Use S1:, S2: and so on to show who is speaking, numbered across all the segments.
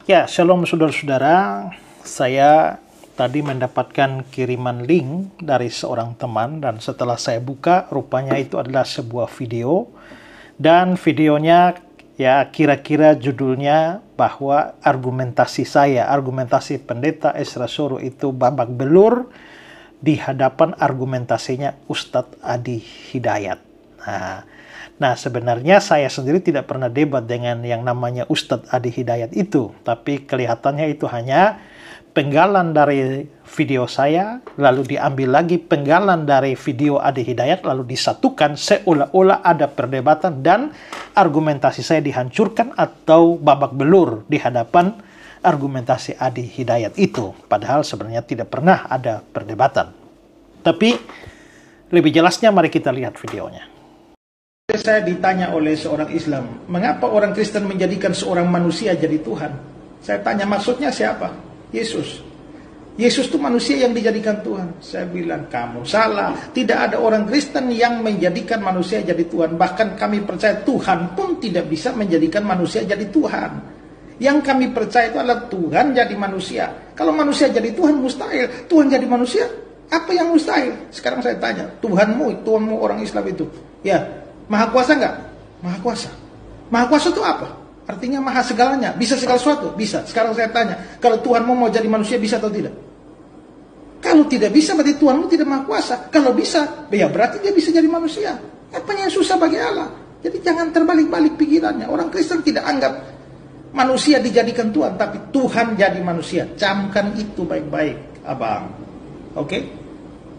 S1: Ya, shalom saudara-saudara. Saya tadi mendapatkan kiriman link dari seorang teman dan setelah saya buka, rupanya itu adalah sebuah video. Dan videonya ya kira-kira judulnya bahwa argumentasi pendeta Ezra Soru itu babak belur di hadapan argumentasinya Ustadz Adi Hidayat. Nah, sebenarnya saya sendiri tidak pernah debat dengan yang namanya Ustadz Adi Hidayat itu, tapi kelihatannya itu hanya penggalan dari video saya, lalu diambil lagi penggalan dari video Adi Hidayat, lalu disatukan seolah-olah ada perdebatan dan argumentasi saya dihancurkan atau babak belur di hadapan argumentasi Adi Hidayat itu. Padahal sebenarnya tidak pernah ada perdebatan. Tapi lebih jelasnya mari kita lihat videonya. Saya ditanya oleh seorang Islam, mengapa orang Kristen menjadikan seorang manusia jadi Tuhan? Saya tanya, maksudnya siapa? Yesus. Yesus itu manusia yang dijadikan Tuhan. Saya bilang, kamu salah. Tidak ada orang Kristen yang menjadikan manusia jadi Tuhan. Bahkan kami percaya Tuhan pun tidak bisa menjadikan manusia jadi Tuhan. Yang kami percaya itu adalah Tuhan jadi manusia. Kalau manusia jadi Tuhan, mustahil. Tuhan jadi manusia, apa yang mustahil? Sekarang saya tanya, Tuhanmu orang Islam itu, ya, Maha kuasa enggak? Maha kuasa. Maha kuasa itu apa? Artinya maha segalanya. Bisa segala sesuatu? Bisa. Sekarang saya tanya, kalau Tuhanmu mau jadi manusia bisa atau tidak? Kalau tidak bisa, berarti Tuhanmu tidak maha kuasa. Kalau bisa, ya berarti dia bisa jadi manusia. Apa yang susah bagi Allah? Jadi jangan terbalik-balik pikirannya. Orang Kristen tidak anggap manusia dijadikan Tuhan, tapi Tuhan jadi manusia. Camkan itu baik-baik, abang. Oke?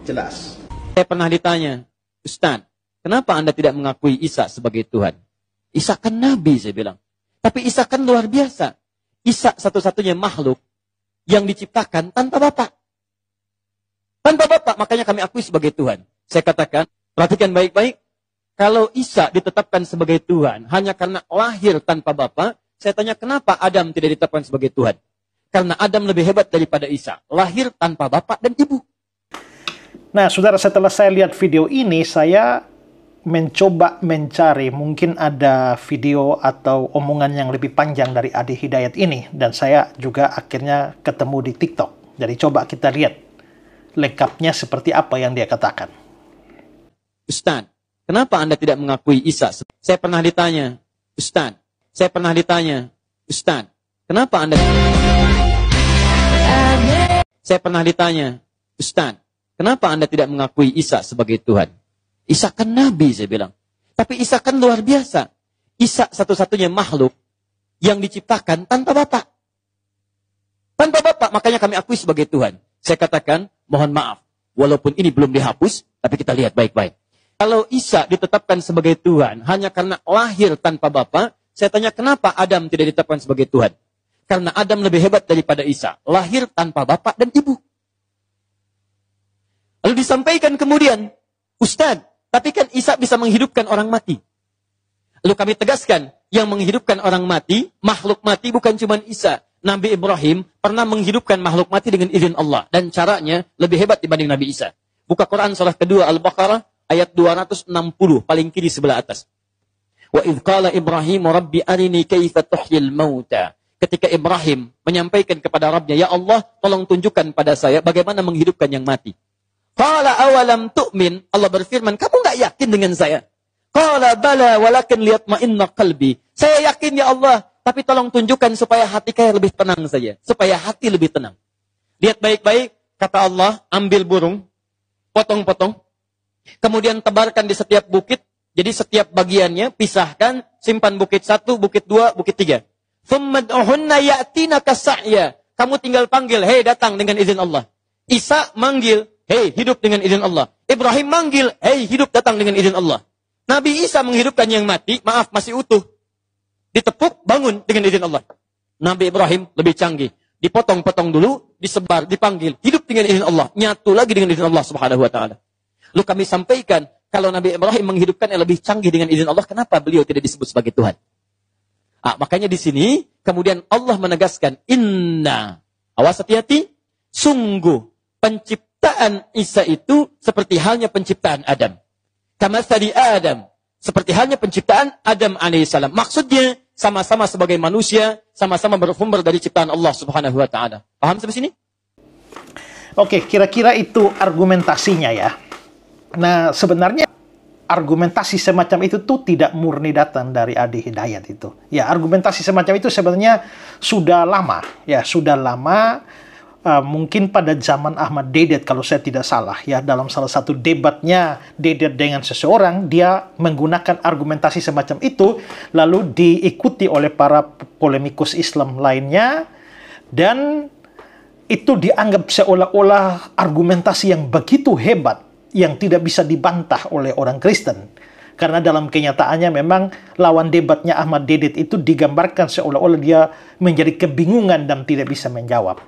S1: Jelas.
S2: Saya pernah ditanya, Ustaz, kenapa Anda tidak mengakui Isa sebagai Tuhan? Isa kan Nabi, saya bilang. Tapi Isa kan luar biasa. Isa satu-satunya makhluk yang diciptakan tanpa Bapa. Tanpa Bapa, makanya kami akui sebagai Tuhan. Saya katakan, perhatikan baik-baik. Kalau Isa ditetapkan sebagai Tuhan hanya karena lahir tanpa Bapa, saya tanya kenapa Adam tidak ditetapkan sebagai Tuhan? Karena Adam lebih hebat daripada Isa. Lahir tanpa Bapa dan Ibu.
S1: Nah, saudara, setelah saya lihat video ini, saya mencoba mencari, mungkin ada video atau omongan yang lebih panjang dari Adi Hidayat ini, dan saya juga akhirnya ketemu di TikTok. Jadi coba kita lihat lengkapnya seperti apa yang dia katakan.
S2: Ustaz, kenapa Anda tidak mengakui Isa? Saya pernah ditanya, Ustaz, kenapa Anda... Saya pernah ditanya, Ustaz, kenapa Anda tidak mengakui Isa sebagai Tuhan? Isa kan Nabi, saya bilang. Tapi Isa kan luar biasa. Isa satu-satunya makhluk yang diciptakan tanpa Bapa. Tanpa Bapa, makanya kami akui sebagai Tuhan. Saya katakan, mohon maaf. Walaupun ini belum dihapus, tapi kita lihat baik-baik. Kalau Isa ditetapkan sebagai Tuhan hanya karena lahir tanpa Bapa, saya tanya kenapa Adam tidak ditetapkan sebagai Tuhan? Karena Adam lebih hebat daripada Isa. Lahir tanpa Bapa dan Ibu. Lalu disampaikan kemudian, Ustaz, tapi kan Isa bisa menghidupkan orang mati. Lalu kami tegaskan, yang menghidupkan orang mati, makhluk mati bukan cuma Isa. Nabi Ibrahim pernah menghidupkan makhluk mati dengan izin Allah. Dan caranya lebih hebat dibanding Nabi Isa. Buka Quran surah kedua Al-Baqarah ayat 260, paling kiri sebelah atas. Wa idh qala Ibrahim rabbi arini kaifa tuhyil mauta. Ketika Ibrahim menyampaikan kepada Rabbnya, ya Allah, tolong tunjukkan pada saya bagaimana menghidupkan yang mati. Qala awalam tu'min, Allah berfirman, kamu enggak yakin dengan saya? Qala bala walakin liyatma'inna qalbi. Saya yakin ya Allah, tapi tolong tunjukkan supaya hati saya lebih tenang saja, supaya hati lebih tenang. Lihat baik-baik, kata Allah, ambil burung, potong-potong, kemudian tebarkan di setiap bukit, jadi setiap bagiannya pisahkan, simpan bukit 1, bukit 2, bukit 3. Thummad'uhunna ya'tinaka sa'ya. Kamu tinggal panggil, hei datang dengan izin Allah. Isa manggil, hei, hidup dengan izin Allah. Ibrahim manggil, hei, hidup datang dengan izin Allah. Nabi Isa menghidupkan yang mati, maaf, masih utuh. Ditepuk, bangun dengan izin Allah. Nabi Ibrahim lebih canggih. Dipotong-potong dulu, disebar, dipanggil. Hidup dengan izin Allah. Nyatu lagi dengan izin Allah subhanahu wa ta'ala. Lalu kami sampaikan, kalau Nabi Ibrahim menghidupkan yang lebih canggih dengan izin Allah, kenapa beliau tidak disebut sebagai Tuhan? Makanya di sini, kemudian Allah menegaskan, inna, awas hati-hati, sungguh, penciptaan Isa itu seperti halnya penciptaan Adam. Kamatsali Adam. Seperti halnya penciptaan Adam alaihissalam. Maksudnya, sama-sama sebagai manusia, sama-sama bersumber dari ciptaan Allah Subhanahu wa taala. Paham sampai sini?
S1: Oke, kira-kira itu argumentasinya ya. Nah, sebenarnya argumentasi semacam itu tuh tidak murni datang dari Adi Hidayat itu. Ya, argumentasi semacam itu sebenarnya sudah lama. Ya, sudah lama. Mungkin pada zaman Ahmad Deedat kalau saya tidak salah. Ya, dalam salah satu debatnya Deedat dengan seseorang, dia menggunakan argumentasi semacam itu, lalu diikuti oleh para polemikus Islam lainnya, dan itu dianggap seolah-olah argumentasi yang begitu hebat, yang tidak bisa dibantah oleh orang Kristen. Karena dalam kenyataannya memang lawan debatnya Ahmad Deedat itu digambarkan seolah-olah dia menjadi kebingungan dan tidak bisa menjawab.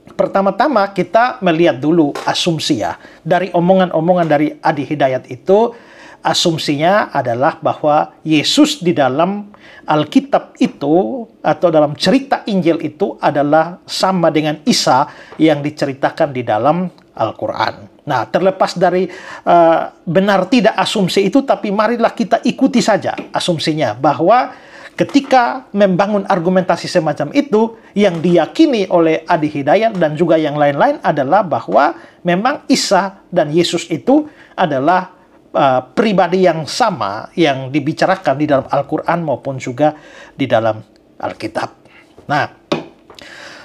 S1: Pertama-tama kita melihat dulu asumsi ya. Dari omongan-omongan dari Adi Hidayat itu, asumsinya adalah bahwa Yesus di dalam Alkitab itu, atau dalam cerita Injil itu adalah sama dengan Isa yang diceritakan di dalam Al-Quran. Nah, terlepas dari benar tidak asumsi itu, tapi marilah kita ikuti saja asumsinya bahwa ketika membangun argumentasi semacam itu, yang diyakini oleh Adi Hidayat dan juga yang lain-lain adalah bahwa memang Isa dan Yesus itu adalah pribadi yang sama yang dibicarakan di dalam Al-Quran maupun juga di dalam Alkitab. Nah,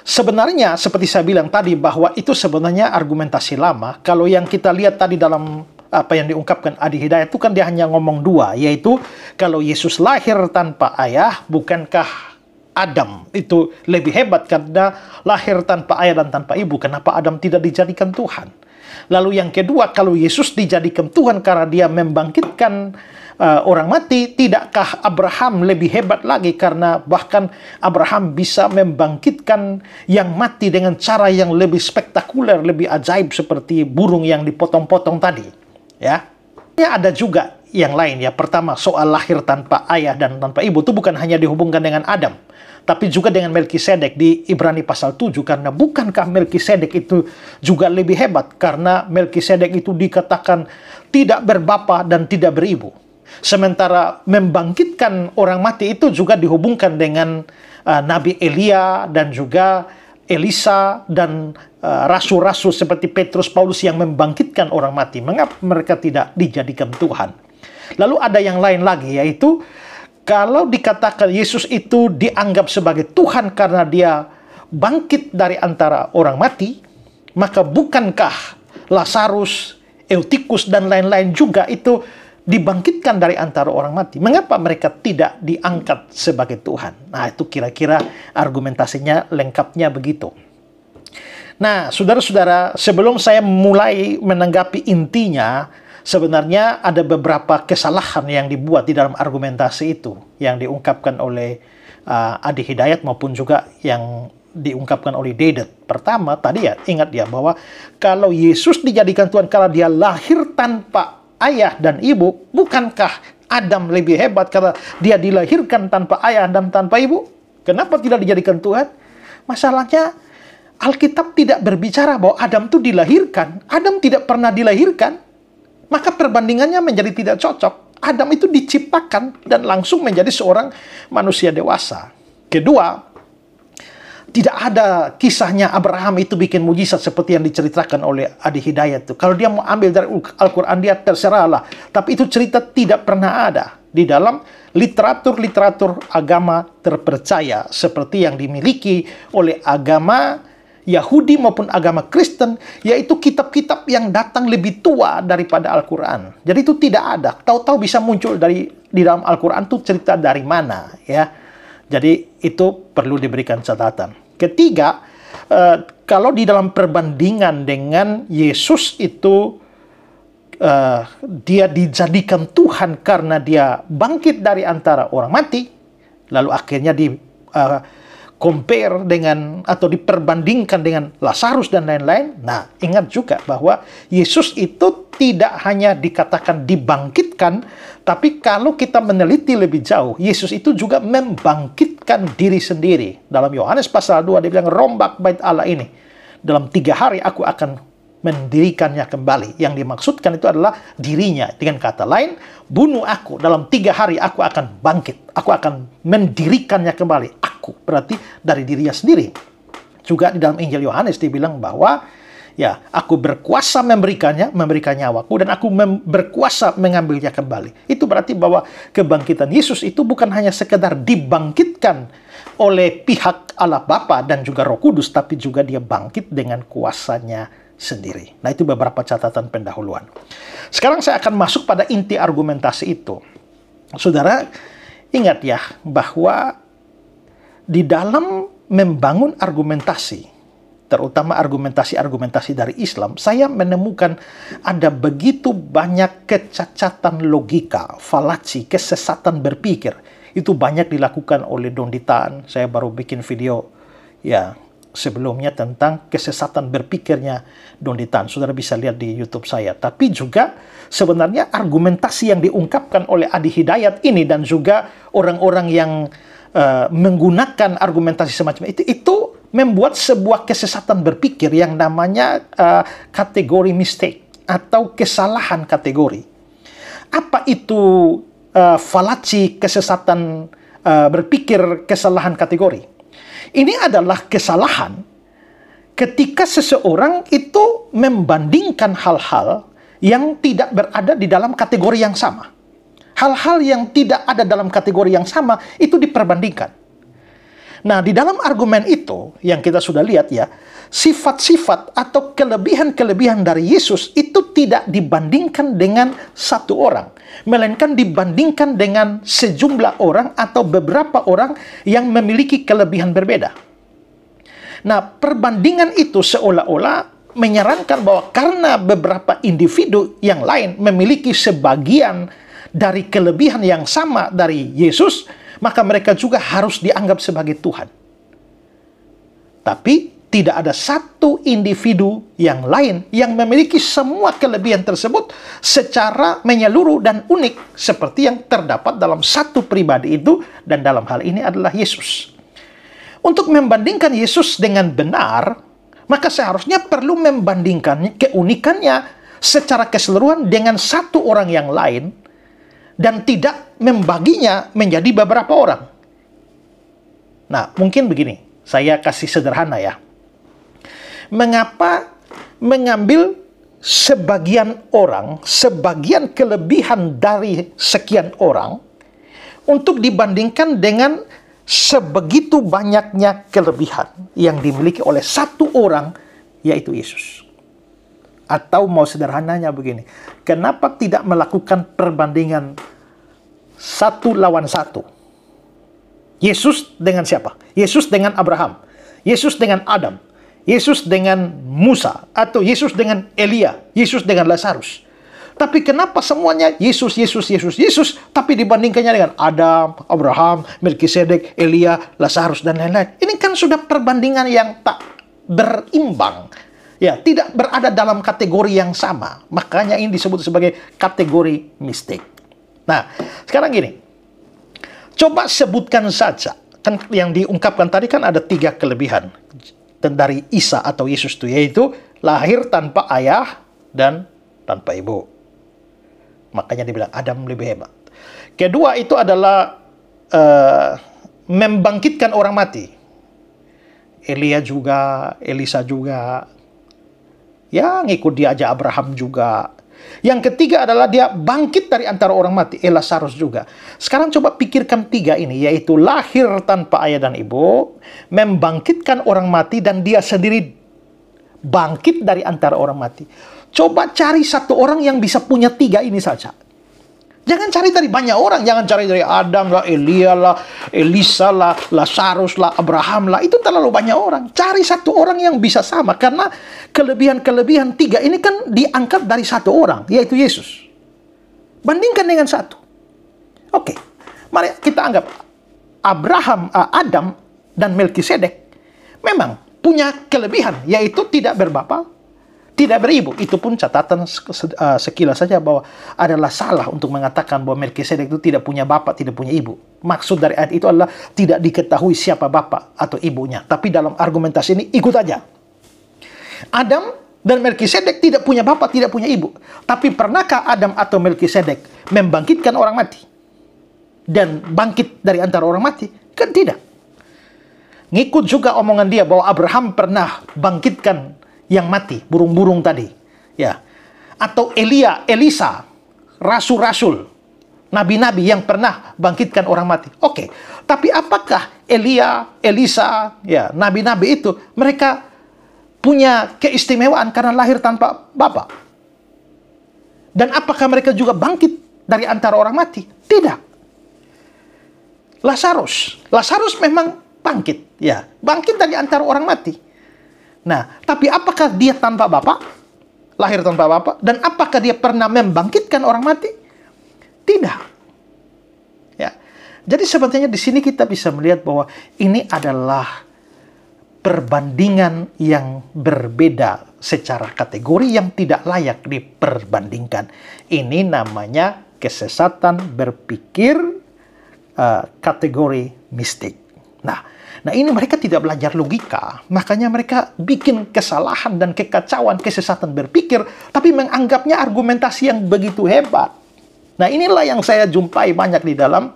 S1: sebenarnya seperti saya bilang tadi bahwa itu sebenarnya argumentasi lama. Kalau yang kita lihat tadi dalam apa yang diungkapkan Adi Hidayat itu kan dia hanya ngomong dua, yaitu kalau Yesus lahir tanpa ayah, bukankah Adam itu lebih hebat karena lahir tanpa ayah dan tanpa ibu? Kenapa Adam tidak dijadikan Tuhan? Lalu yang kedua, kalau Yesus dijadikan Tuhan karena dia membangkitkan orang mati, tidakkah Abraham lebih hebat lagi karena bahkan Abraham bisa membangkitkan yang mati dengan cara yang lebih spektakuler, lebih ajaib seperti burung yang dipotong-potong tadi? Ya, ada juga yang lain ya. Pertama, soal lahir tanpa ayah dan tanpa ibu itu bukan hanya dihubungkan dengan Adam, tapi juga dengan Melkisedek di Ibrani pasal 7. Karena bukankah Melkisedek itu juga lebih hebat karena Melkisedek itu dikatakan tidak berbapa dan tidak beribu. Sementara membangkitkan orang mati itu juga dihubungkan dengan Nabi Elia dan juga Elisa dan rasul-rasul seperti Petrus, Paulus yang membangkitkan orang mati. Mengapa mereka tidak dijadikan Tuhan? Lalu ada yang lain lagi, yaitu kalau dikatakan Yesus itu dianggap sebagai Tuhan karena dia bangkit dari antara orang mati, maka bukankah Lazarus, Eutikus, dan lain-lain juga itu dibangkitkan dari antara orang mati? Mengapa mereka tidak diangkat sebagai Tuhan? Nah, itu kira-kira argumentasinya lengkapnya begitu. Nah, saudara-saudara, sebelum saya mulai menanggapi intinya, sebenarnya ada beberapa kesalahan yang dibuat di dalam argumentasi itu, yang diungkapkan oleh Adi Hidayat maupun juga yang diungkapkan oleh Deedat. Pertama, tadi ya, ingat ya, bahwa kalau Yesus dijadikan Tuhan karena dia lahir tanpa ayah dan ibu, bukankah Adam lebih hebat karena dia dilahirkan tanpa ayah dan tanpa ibu? Kenapa tidak dijadikan Tuhan? Masalahnya, Alkitab tidak berbicara bahwa Adam itu dilahirkan. Adam tidak pernah dilahirkan. Maka perbandingannya menjadi tidak cocok. Adam itu diciptakan dan langsung menjadi seorang manusia dewasa. Kedua, tidak ada kisahnya Abraham itu bikin mujizat seperti yang diceritakan oleh Adi Hidayat itu. Kalau dia mau ambil dari Al-Quran, dia terserahlah. Tapi itu cerita tidak pernah ada di dalam literatur-literatur agama terpercaya seperti yang dimiliki oleh agama Yahudi maupun agama Kristen, yaitu kitab-kitab yang datang lebih tua daripada Al-Quran. Jadi itu tidak ada. Tahu-tahu bisa muncul di dalam Al-Quran itu cerita dari mana, ya. Jadi itu perlu diberikan catatan. Ketiga, kalau di dalam perbandingan dengan Yesus itu dia dijadikan Tuhan karena dia bangkit dari antara orang mati, lalu akhirnya compare dengan atau diperbandingkan dengan Lazarus dan lain-lain. Nah, ingat juga bahwa Yesus itu tidak hanya dikatakan dibangkitkan, tapi kalau kita meneliti lebih jauh, Yesus itu juga membangkitkan diri sendiri. Dalam Yohanes pasal 2 dia bilang, rombak bait Allah ini, dalam 3 hari aku akan mendirikannya kembali. Yang dimaksudkan itu adalah dirinya. Dengan kata lain, bunuh aku, dalam 3 hari aku akan bangkit. Aku akan mendirikannya kembali. aku, berarti dari dirinya sendiri. Juga di dalam Injil Yohanes dibilang bahwa ya, aku berkuasa memberikan nyawaku, dan aku berkuasa mengambilnya kembali. Itu berarti bahwa kebangkitan Yesus itu bukan hanya sekedar dibangkitkan oleh pihak Allah Bapa dan juga Roh Kudus, tapi juga dia bangkit dengan kuasanya sendiri. Nah, itu beberapa catatan pendahuluan. Sekarang saya akan masuk pada inti argumentasi itu. Saudara, ingat ya, bahwa di dalam membangun argumentasi, terutama argumentasi-argumentasi dari Islam, saya menemukan ada begitu banyak kecacatan logika, falaci, kesesatan berpikir. Itu banyak dilakukan oleh Don Ditaan. Saya baru bikin video ya sebelumnya tentang kesesatan berpikirnya Don Ditaan. Saudara bisa lihat di YouTube saya. Tapi juga sebenarnya argumentasi yang diungkapkan oleh Adi Hidayat ini dan juga orang-orang yang menggunakan argumentasi semacam itu membuat sebuah kesesatan berpikir yang namanya kategori mistake atau kesalahan kategori. Apa itu falaci, kesesatan berpikir, kesalahan kategori? Ini adalah kesalahan ketika seseorang itu membandingkan hal-hal yang tidak berada di dalam kategori yang sama. Hal-hal yang tidak ada dalam kategori yang sama itu diperbandingkan. Nah, di dalam argumen itu yang kita sudah lihat ya, sifat-sifat atau kelebihan-kelebihan dari Yesus itu tidak dibandingkan dengan satu orang, melainkan dibandingkan dengan sejumlah orang atau beberapa orang yang memiliki kelebihan berbeda. Nah, perbandingan itu seolah-olah menyarankan bahwa karena beberapa individu yang lain memiliki sebagian dari kelebihan yang sama dari Yesus, maka mereka juga harus dianggap sebagai Tuhan. Tapi tidak ada satu individu yang lain yang memiliki semua kelebihan tersebut secara menyeluruh dan unik seperti yang terdapat dalam satu pribadi itu, dan dalam hal ini adalah Yesus. Untuk membandingkan Yesus dengan benar, maka seharusnya perlu membandingkan keunikannya secara keseluruhan dengan satu orang yang lain dan tidak membaginya menjadi beberapa orang. Nah, mungkin begini, saya kasih sederhana ya. Mengapa mengambil sebagian orang, sebagian kelebihan dari sekian orang, untuk dibandingkan dengan sebegitu banyaknya kelebihan yang dimiliki oleh satu orang, yaitu Yesus? Atau mau sederhananya begini, kenapa tidak melakukan perbandingan satu lawan satu? Yesus dengan siapa? Yesus dengan Abraham, Yesus dengan Adam, Yesus dengan Musa, atau Yesus dengan Elia, Yesus dengan Lazarus. Tapi kenapa semuanya Yesus, Yesus, Yesus, Yesus, tapi dibandingkannya dengan Adam, Abraham, Melkisedek, Elia, Lazarus, dan lain-lain? Ini kan sudah perbandingan yang tak berimbang. Ya, tidak berada dalam kategori yang sama. Makanya ini disebut sebagai kategori mistake. Nah, sekarang gini. Coba sebutkan saja. Kan yang diungkapkan tadi kan ada 3 kelebihan dari Isa atau Yesus itu, yaitu lahir tanpa ayah dan tanpa ibu. Makanya dibilang Adam lebih hebat. Kedua itu adalah membangkitkan orang mati. Elia juga, Elisa juga, ya ngikut dia aja Abraham juga. Yang ketiga adalah dia bangkit dari antara orang mati, Lazarus juga. Sekarang coba pikirkan 3 ini, yaitu lahir tanpa ayah dan ibu, membangkitkan orang mati, dan dia sendiri bangkit dari antara orang mati. Coba cari satu orang yang bisa punya 3 ini saja. Jangan cari dari banyak orang, jangan cari dari Adam lah, Elia lah, Elisa lah, Lazarus lah, Abraham lah. Itu terlalu banyak orang. Cari satu orang yang bisa sama, karena kelebihan-kelebihan 3 ini kan diangkat dari satu orang, yaitu Yesus. Bandingkan dengan satu. Oke, mari kita anggap Abraham, Adam dan Melkisedek memang punya kelebihan, yaitu tidak berbapa, tidak beribu. Itu pun catatan sekilas saja bahwa adalah salah untuk mengatakan bahwa Melkisedek itu tidak punya bapak, tidak punya ibu. Maksud dari ayat itu adalah tidak diketahui siapa bapak atau ibunya. Tapi dalam argumentasi ini ikut aja. Adam dan Melkisedek tidak punya bapak, tidak punya ibu. Tapi pernahkah Adam atau Melkisedek membangkitkan orang mati? Dan bangkit dari antara orang mati? Kan tidak. ngikut juga omongan dia bahwa Abraham pernah bangkitkan yang mati, burung-burung tadi. Ya. Atau Elia, Elisa, rasul-rasul, nabi-nabi yang pernah bangkitkan orang mati. Oke, tapi apakah Elia, Elisa, ya, nabi-nabi itu mereka punya keistimewaan karena lahir tanpa bapa? Dan apakah mereka juga bangkit dari antara orang mati? Tidak. Lazarus memang bangkit, ya, bangkit dari antara orang mati. Nah, tapi apakah dia tanpa bapa? Lahir tanpa bapa? Dan apakah dia pernah membangkitkan orang mati? Tidak. Ya. Jadi sebetulnya di sini kita bisa melihat bahwa ini adalah perbandingan yang berbeda secara kategori yang tidak layak diperbandingkan. Ini namanya kesesatan berpikir kategori mistik. Nah ini mereka tidak belajar logika, makanya mereka bikin kesalahan dan kekacauan, kesesatan berpikir, tapi menganggapnya argumentasi yang begitu hebat. Nah inilah yang saya jumpai banyak di dalam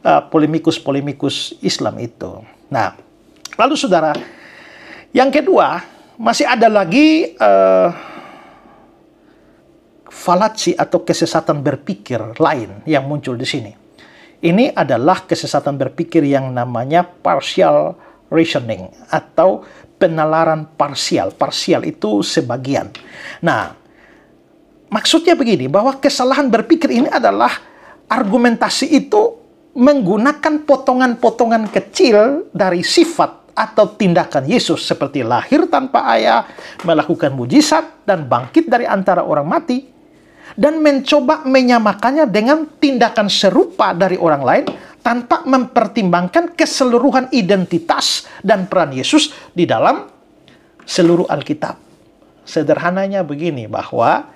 S1: polemikus-polemikus Islam itu. Nah, lalu saudara, yang kedua, masih ada lagi falatsi atau kesesatan berpikir lain yang muncul di sini. Ini adalah kesesatan berpikir yang namanya partial reasoning atau penalaran parsial. Parsial itu sebagian. Nah, maksudnya begini, bahwa kesalahan berpikir ini adalah argumentasi itu menggunakan potongan-potongan kecil dari sifat atau tindakan Yesus seperti lahir tanpa ayah, melakukan mujizat, dan bangkit dari antara orang mati, dan mencoba menyamakannya dengan tindakan serupa dari orang lain tanpa mempertimbangkan keseluruhan identitas dan peran Yesus di dalam seluruh Alkitab. Sederhananya begini, bahwa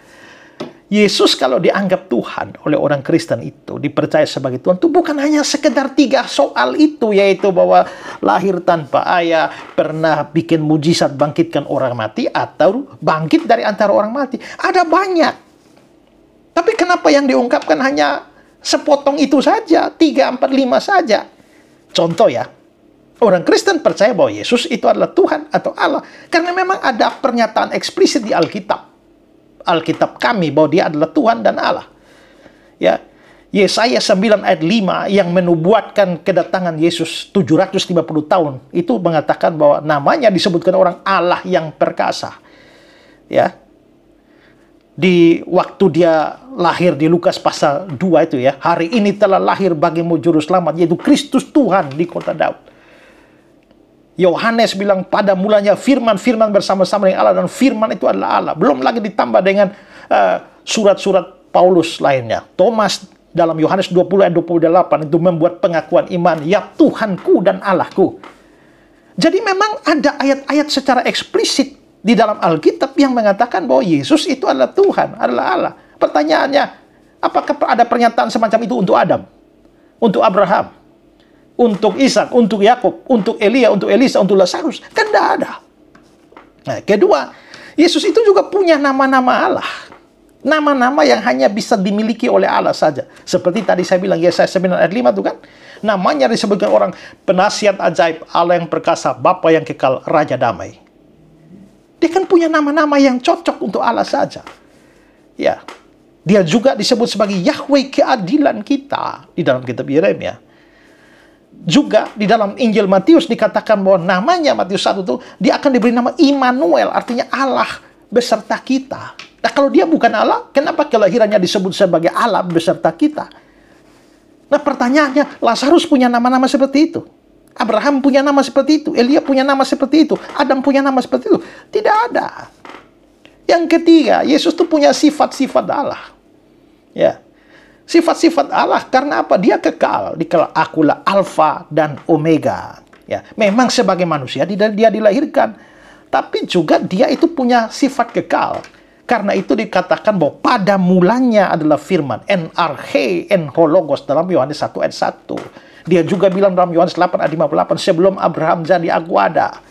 S1: Yesus kalau dianggap Tuhan oleh orang Kristen itu, dipercaya sebagai Tuhan, itu bukan hanya sekedar 3 soal itu, yaitu bahwa lahir tanpa ayah, pernah bikin mujizat bangkitkan orang mati, atau bangkit dari antara orang mati. Ada banyak. Tapi kenapa yang diungkapkan hanya sepotong itu saja, 3, 4, 5 saja? Contoh ya, orang Kristen percaya bahwa Yesus itu adalah Tuhan atau Allah, karena memang ada pernyataan eksplisit di Alkitab. Alkitab kami bahwa dia adalah Tuhan dan Allah. Ya, Yesaya 9 ayat 5 yang menubuatkan kedatangan Yesus 750 tahun, itu mengatakan bahwa namanya disebutkan orang Allah yang perkasa. Ya. Di waktu dia lahir di Lukas pasal 2 itu ya, hari ini telah lahir bagimu juru selamat, yaitu Kristus Tuhan di kota Daud. Yohanes bilang pada mulanya firman bersama-sama dengan Allah, dan firman itu adalah Allah. Belum lagi ditambah dengan surat-surat Paulus lainnya. Thomas dalam Yohanes 20 ayat 28 itu membuat pengakuan iman, ya Tuhanku dan Allahku. Jadi memang ada ayat-ayat secara eksplisit di dalam Alkitab yang mengatakan bahwa Yesus itu adalah Tuhan, adalah Allah. Pertanyaannya, apakah ada pernyataan semacam itu untuk Adam, untuk Abraham, untuk Ishak, untuk Yakub, untuk Elia, untuk Elisa, untuk Lazarus? Kan tidak ada. Nah, kedua, Yesus itu juga punya nama-nama Allah. Nama-nama yang hanya bisa dimiliki oleh Allah saja. Seperti tadi saya bilang, Yesaya 9 ayat 5 itu kan, namanya disebutkan orang penasihat ajaib, Allah yang perkasa, Bapa yang kekal, Raja damai. Dia kan punya nama-nama yang cocok untuk Allah saja. Ya. Dia juga disebut sebagai Yahweh keadilan kita di dalam kitab Yeremia. Juga di dalam Injil Matius dikatakan bahwa namanya Matius 1 itu dia akan diberi nama Immanuel, artinya Allah beserta kita. Nah, kalau dia bukan Allah, kenapa kelahirannya disebut sebagai Allah beserta kita? Nah, pertanyaannya, Lazarus punya nama-nama seperti itu. Abraham punya nama seperti itu, Elia punya nama seperti itu, Adam punya nama seperti itu. Tidak ada. Yang ketiga, Yesus itu punya sifat-sifat Allah. Ya. Sifat-sifat Allah karena apa? Dia kekal. Dikala akulah Alfa dan Omega. Ya. Memang sebagai manusia dia dilahirkan, tapi juga dia itu punya sifat kekal. Karena itu dikatakan bahwa pada mulanya adalah firman, en arche, en hologos dalam Yohanes 1 ayat 1. Dia juga bilang dalam Yohanes 8 ayat 58, sebelum Abraham jadi aku ada.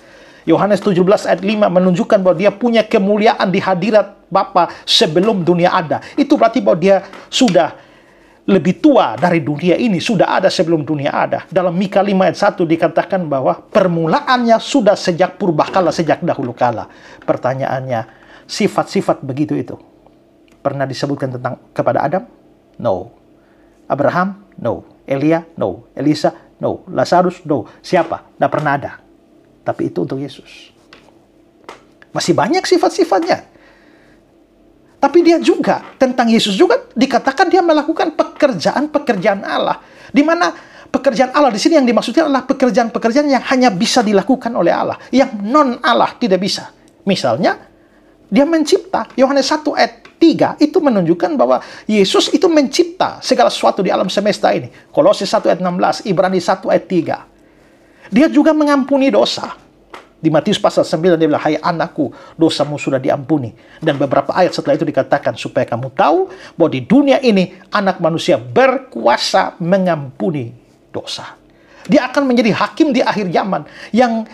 S1: Yohanes 17 ayat 5 menunjukkan bahwa dia punya kemuliaan di hadirat Bapa sebelum dunia ada. Itu berarti bahwa dia sudah lebih tua dari dunia ini, sudah ada sebelum dunia ada. Dalam Mika 5 ayat 1 dikatakan bahwa permulaannya sudah sejak purbakala, sejak dahulu kala. Pertanyaannya, sifat-sifat begitu itu pernah disebutkan tentang kepada Adam? No. Abraham? No. Elia? No. Elisa? No. Lazarus? No. Siapa? Tidak pernah ada. Tapi itu untuk Yesus. Masih banyak sifat-sifatnya. Tapi dia juga, tentang Yesus juga dikatakan dia melakukan pekerjaan-pekerjaan Allah. Di mana pekerjaan Allah di sini yang dimaksudkan adalah pekerjaan-pekerjaan yang hanya bisa dilakukan oleh Allah. Yang non-Allah tidak bisa. Misalnya, dia mencipta. Yohanes 1 ayat 3 itu menunjukkan bahwa Yesus itu mencipta segala sesuatu di alam semesta ini. Kolose 1 ayat 16, Ibrani 1 ayat 3. Dia juga mengampuni dosa. Di Matius pasal 9 dia bilang, hai anakku, dosamu sudah diampuni. Dan beberapa ayat setelah itu dikatakan, supaya kamu tahu bahwa di dunia ini anak manusia berkuasa mengampuni dosa. Dia akan menjadi hakim di akhir zaman. Yang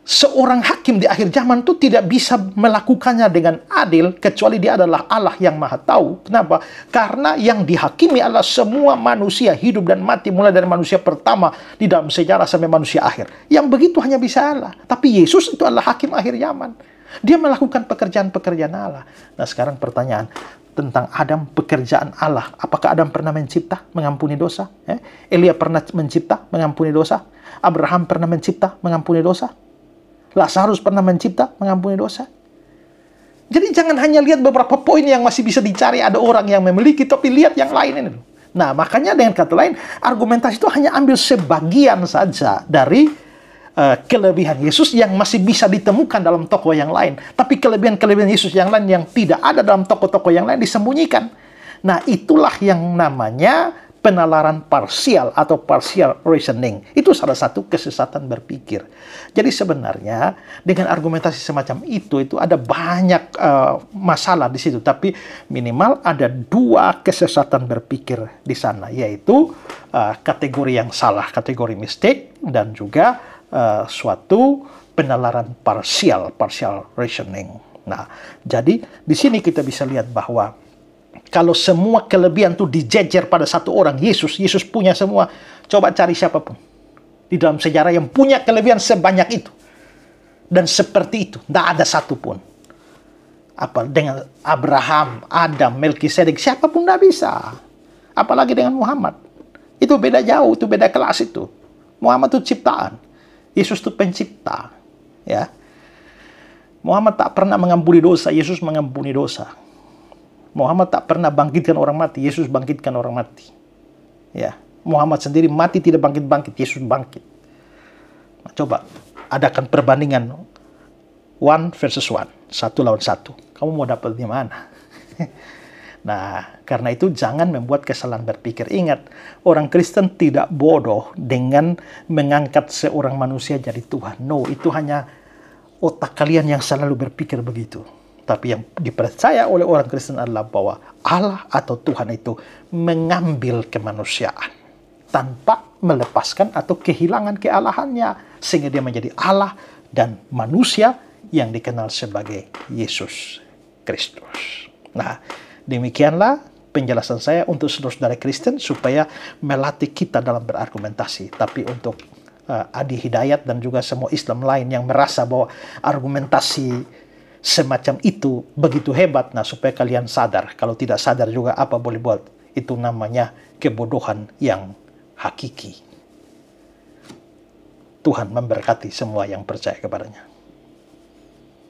S1: seorang hakim di akhir zaman itu tidak bisa melakukannya dengan adil, kecuali dia adalah Allah yang maha tahu. Kenapa? Karena yang dihakimi adalah semua manusia, hidup dan mati, mulai dari manusia pertama di dalam sejarah sampai manusia akhir. Yang begitu hanya bisa Allah. Tapi Yesus itu adalah hakim akhir zaman. Dia melakukan pekerjaan-pekerjaan Allah. Nah sekarang pertanyaan tentang Adam, pekerjaan Allah. Apakah Adam pernah mencipta, mengampuni dosa? Elia pernah mencipta, mengampuni dosa? Abraham pernah mencipta, mengampuni dosa? Lazarus pernah mencipta, mengampuni dosa. Jadi jangan hanya lihat beberapa poin yang masih bisa dicari ada orang yang memiliki, tapi lihat yang lain ini. Nah, makanya dengan kata lain, argumentasi itu hanya ambil sebagian saja dari kelebihan Yesus yang masih bisa ditemukan dalam tokoh yang lain. Tapi kelebihan-kelebihan Yesus yang lain yang tidak ada dalam tokoh-tokoh yang lain disembunyikan. Nah, itulah yang namanya penalaran parsial atau partial reasoning. Itu salah satu kesesatan berpikir. Jadi sebenarnya dengan argumentasi semacam itu ada banyak masalah di situ. Tapi minimal ada dua kesesatan berpikir di sana, yaitu kategori yang salah, kategori mistake, dan juga suatu penalaran partial reasoning. Nah, jadi di sini kita bisa lihat bahwa kalau semua kelebihan itu dijejer pada satu orang, Yesus punya semua. Coba cari siapapun di dalam sejarah yang punya kelebihan sebanyak itu dan seperti itu. Tidak ada satupun. Apa dengan Abraham, Adam, Melkisedek, siapapun tidak bisa. Apalagi dengan Muhammad. Itu beda jauh, itu beda kelas itu. Muhammad itu ciptaan. Yesus itu pencipta. Ya. Muhammad tak pernah mengampuni dosa, Yesus mengampuni dosa. Muhammad tak pernah bangkitkan orang mati, Yesus bangkitkan orang mati. Ya, Muhammad sendiri mati tidak bangkit-bangkit, Yesus bangkit. Nah, coba adakan perbandingan 1 versus 1, 1 lawan 1. Kamu mau dapat di mana? Nah, karena itu jangan membuat kesalahan berpikir. Ingat, orang Kristen tidak bodoh dengan mengangkat seorang manusia jadi Tuhan. No, itu hanya otak kalian yang selalu berpikir begitu. Tapi yang dipercaya oleh orang Kristen adalah bahwa Allah atau Tuhan itu mengambil kemanusiaan tanpa melepaskan atau kehilangan kealahannya. Sehingga dia menjadi Allah dan manusia yang dikenal sebagai Yesus Kristus. Nah, demikianlah penjelasan saya untuk saudara-saudara Kristen supaya melatih kita dalam berargumentasi. Tapi untuk Adi Hidayat dan juga semua Islam lain yang merasa bahwa argumentasi semacam itu begitu hebat, nah supaya kalian sadar. Kalau tidak sadar juga apa boleh buat. Itu namanya kebodohan yang hakiki. Tuhan memberkati semua yang percaya kepadanya.